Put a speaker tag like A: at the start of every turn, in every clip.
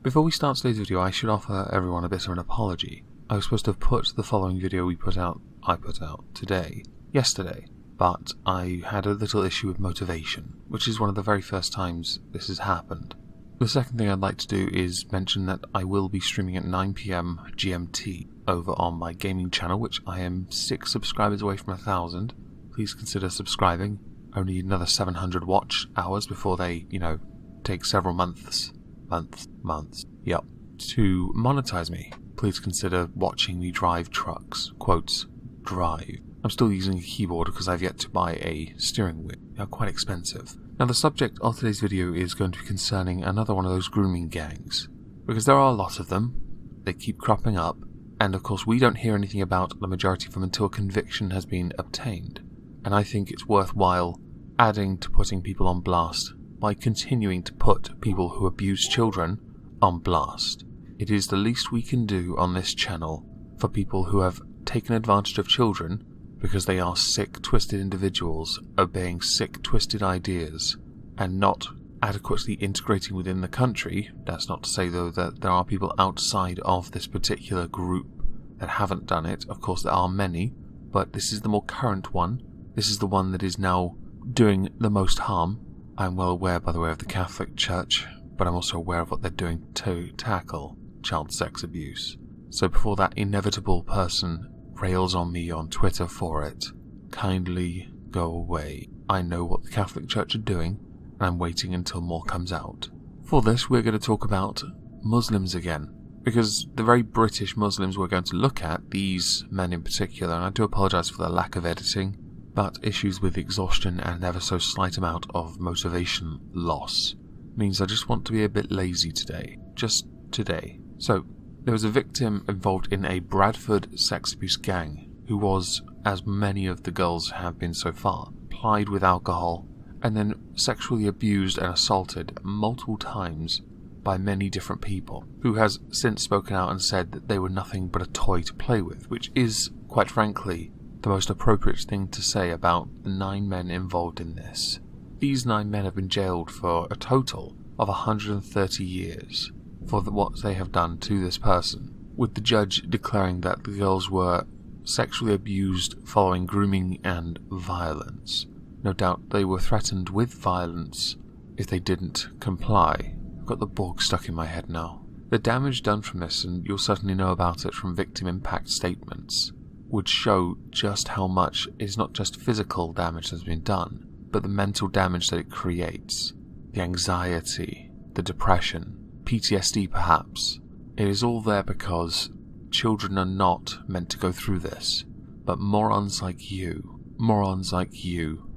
A: Before we start today's video, I should offer everyone a bit of an apology. I was supposed to have put the following video I put out yesterday, but I had a little issue with motivation, which is one of the very first times this has happened. The second thing I'd like to do is mention that I will be streaming at 9 PM GMT over on my gaming channel, which I am 6 subscribers away from 1,000. Please consider subscribing. Only another 700 watch hours before they, take several months, to monetize me. Please consider watching me drive trucks. Quotes, drive. I'm still using a keyboard because I've yet to buy a steering wheel. They're quite expensive. Now the subject of today's video is going to be concerning another one of those grooming gangs. Because there are a lot of them. They keep cropping up. And of course we don't hear anything about the majority of them until a conviction has been obtained. And I think it's worthwhile adding to putting people on blast by continuing to put people who abuse children on blast. It is the least we can do on this channel for people who have taken advantage of children because they are sick, twisted individuals obeying sick, twisted ideas and not adequately integrating within the country. That's not to say though that there are people outside of this particular group that haven't done it. Of course there are many, but this is the more current one. This is the one that is now doing the most harm. I'm well aware, by the way, of the Catholic Church, but I'm also aware of what they're doing to tackle child sex abuse. So before that inevitable person rails on me on Twitter for it, kindly go away. I know what the Catholic Church are doing, and I'm waiting until more comes out. For this, we're going to talk about Muslims again, because the very British Muslims we're going to look at, these men in particular, and I do apologise for the lack of editing, but issues with exhaustion and ever so slight amount of motivation loss means I just want to be a bit lazy today. Just today. So, there was a victim involved in a Bradford sex abuse gang who was, as many of the girls have been so far, plied with alcohol and then sexually abused and assaulted multiple times by many different people, who has since spoken out and said that they were nothing but a toy to play with, which is, quite frankly, the most appropriate thing to say about the 9 men involved in this. These 9 men have been jailed for a total of 130 years for what they have done to this person, with the judge declaring that the girls were sexually abused following grooming and violence. No doubt they were threatened with violence if they didn't comply. I've got the Borg stuck in my head now. The damage done from this, and you'll certainly know about it from victim impact statements, would show just how much is not just physical damage that's been done, but the mental damage that it creates, the anxiety, the depression, PTSD perhaps. It is all there because children are not meant to go through this, but morons like you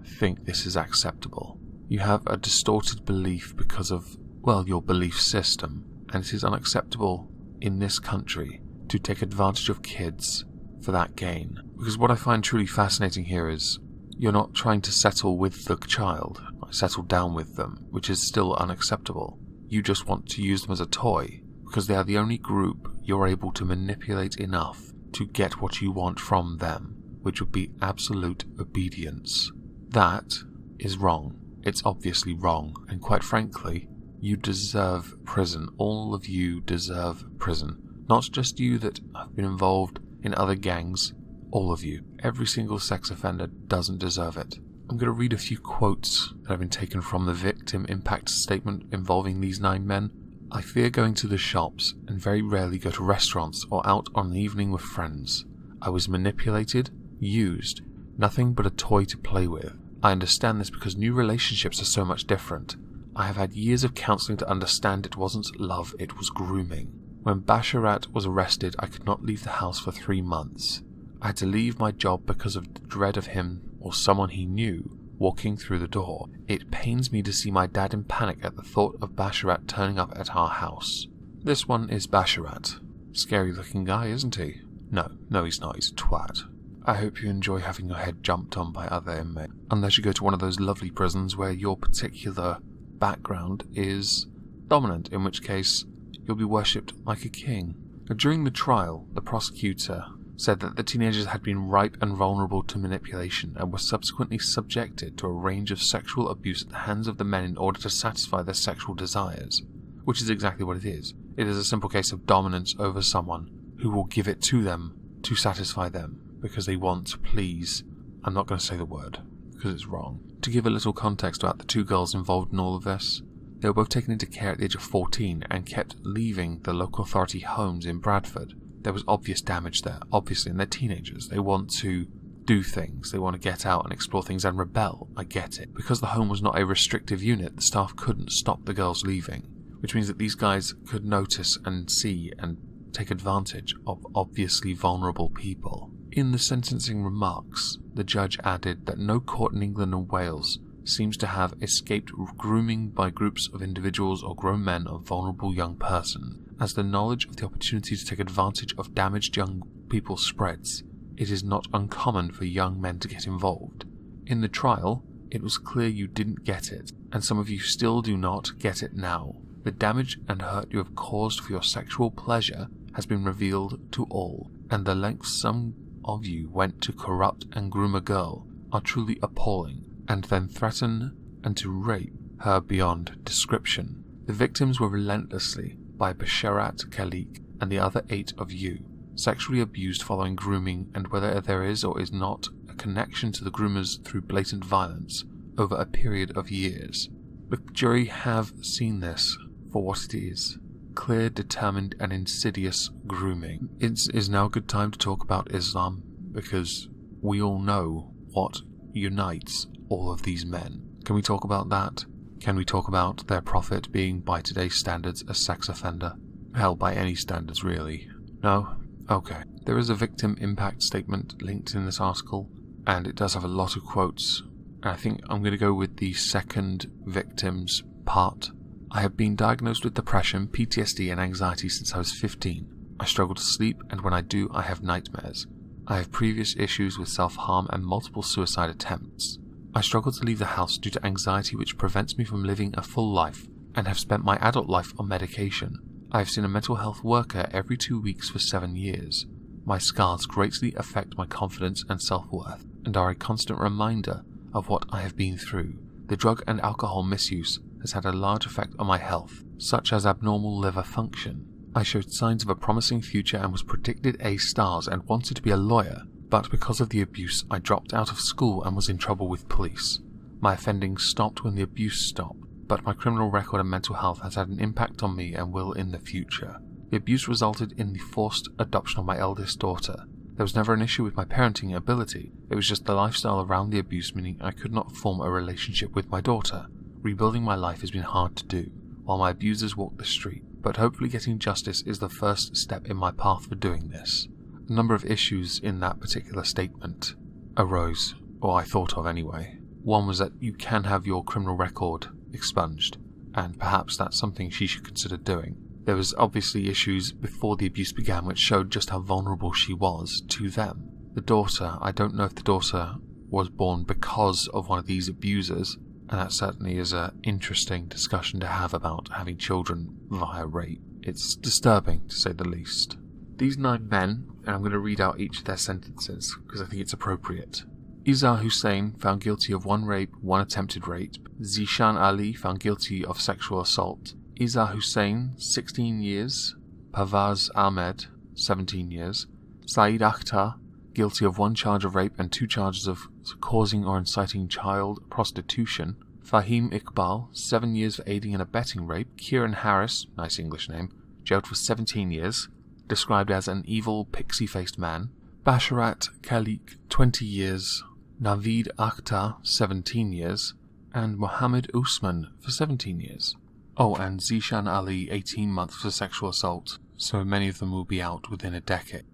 A: think this is acceptable. You have a distorted belief because of, your belief system, and it is unacceptable in this country to take advantage of kids for that gain. Because what I find truly fascinating here is you're not trying to settle with the child, settle down with them, which is still unacceptable. You just want to use them as a toy, because they are the only group you're able to manipulate enough to get what you want from them, which would be absolute obedience. That is wrong. It's obviously wrong, and quite frankly, you deserve prison. All of you deserve prison. Not just you that have been involved in other gangs, all of you. Every single sex offender doesn't deserve it. I'm going to read a few quotes that have been taken from the victim impact statement involving these 9 men. I fear going to the shops and very rarely go to restaurants or out on an evening with friends. I was manipulated, used, nothing but a toy to play with. I understand this because new relationships are so much different. I have had years of counselling to understand it wasn't love, it was grooming. When Basharat was arrested, I could not leave the house for 3 months. I had to leave my job because of the dread of him or someone he knew walking through the door. It pains me to see my dad in panic at the thought of Basharat turning up at our house. This one is Basharat. Scary looking guy, isn't he? No, he's not, he's a twat. I hope you enjoy having your head jumped on by other inmates, unless you go to one of those lovely prisons where your particular background is dominant, in which case you'll be worshipped like a king. During the trial, the prosecutor said that the teenagers had been ripe and vulnerable to manipulation and were subsequently subjected to a range of sexual abuse at the hands of the men in order to satisfy their sexual desires. Which is exactly what it is. It is a simple case of dominance over someone who will give it to them to satisfy them because they want to please. I'm not going to say the word because it's wrong. To give a little context about the two girls involved in all of this, they were both taken into care at the age of 14 and kept leaving the local authority homes in Bradford. There was obvious damage there, obviously, and they're teenagers. They want to do things, they want to get out and explore things and rebel. I get it. Because the home was not a restrictive unit, the staff couldn't stop the girls leaving, which means that these guys could notice and see and take advantage of obviously vulnerable people. In the sentencing remarks, the judge added that no court in England and Wales seems to have escaped grooming by groups of individuals or grown men of vulnerable young persons. As the knowledge of the opportunity to take advantage of damaged young people spreads, it is not uncommon for young men to get involved. In the trial, it was clear you didn't get it, and some of you still do not get it now. The damage and hurt you have caused for your sexual pleasure has been revealed to all, and the lengths some of you went to corrupt and groom a girl are truly appalling, and then threaten and to rape her beyond description. The victims were relentlessly by Basharat Khalik and the other 8 of you, sexually abused following grooming, and whether there is or is not a connection to the groomers through blatant violence over a period of years. The jury have seen this for what it is: clear, determined and insidious grooming. It is now a good time to talk about Islam, because we all know what unites all of these men. Can we talk about that? Can we talk about their prophet being, by today's standards, a sex offender? Hell, by any standards, really. No? Okay. There is a victim impact statement linked in this article, and it does have a lot of quotes. I think I'm going to go with the second victim's part. I have been diagnosed with depression, PTSD and anxiety since I was 15. I struggle to sleep, and when I do, I have nightmares. I have previous issues with self-harm and multiple suicide attempts. I struggle to leave the house due to anxiety which prevents me from living a full life, and have spent my adult life on medication. I have seen a mental health worker every 2 weeks for 7 years. My scars greatly affect my confidence and self-worth, and are a constant reminder of what I have been through. The drug and alcohol misuse has had a large effect on my health, such as abnormal liver function. I showed signs of a promising future and was predicted A-stars and wanted to be a lawyer, but because of the abuse I dropped out of school and was in trouble with police. My offending stopped when the abuse stopped, but my criminal record and mental health has had an impact on me and will in the future. The abuse resulted in the forced adoption of my eldest daughter. There was never an issue with my parenting ability, it was just the lifestyle around the abuse, meaning I could not form a relationship with my daughter. Rebuilding my life has been hard to do, while my abusers walk the street, but hopefully getting justice is the first step in my path for doing this. A number of issues in that particular statement arose, or I thought of anyway. One was that you can have your criminal record expunged, and perhaps that's something she should consider doing. There was obviously issues before the abuse began which showed just how vulnerable she was to them. The daughter, I don't know if the daughter was born because of one of these abusers, and that certainly is an interesting discussion to have about having children via rape. It's disturbing, to say the least. These 9 men, and I'm going to read out each of their sentences, because I think it's appropriate. Izzah Hussain, found guilty of 1 rape, 1 attempted rape. Zishan Ali, found guilty of sexual assault. Izzah Hussain, 16 years. Pavaz Ahmed, 17 years. Saeed Akhtar, guilty of 1 charge of rape and 2 charges of causing or inciting child prostitution. Fahim Iqbal, 7 years for aiding and abetting rape. Kieran Harris, nice English name, jailed for 17 years. Described as an evil, pixie-faced man. Basharat Khalik, 20 years. Naveed Akhtar, 17 years. And Mohammed Usman for 17 years. Oh, and Zishan Ali, 18 months for sexual assault. So many of them will be out within a decade.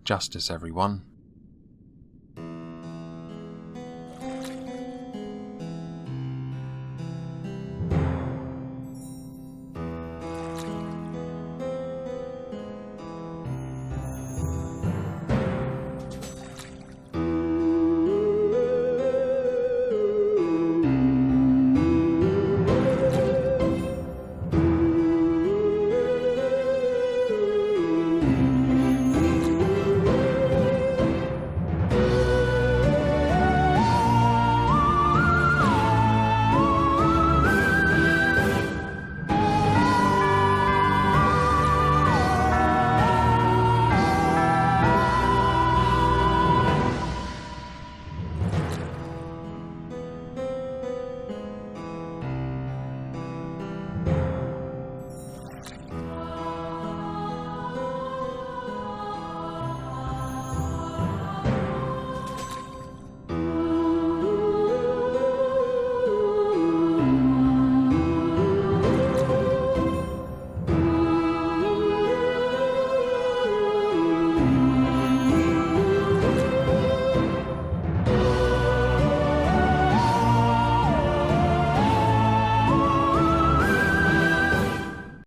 A: Justice, everyone.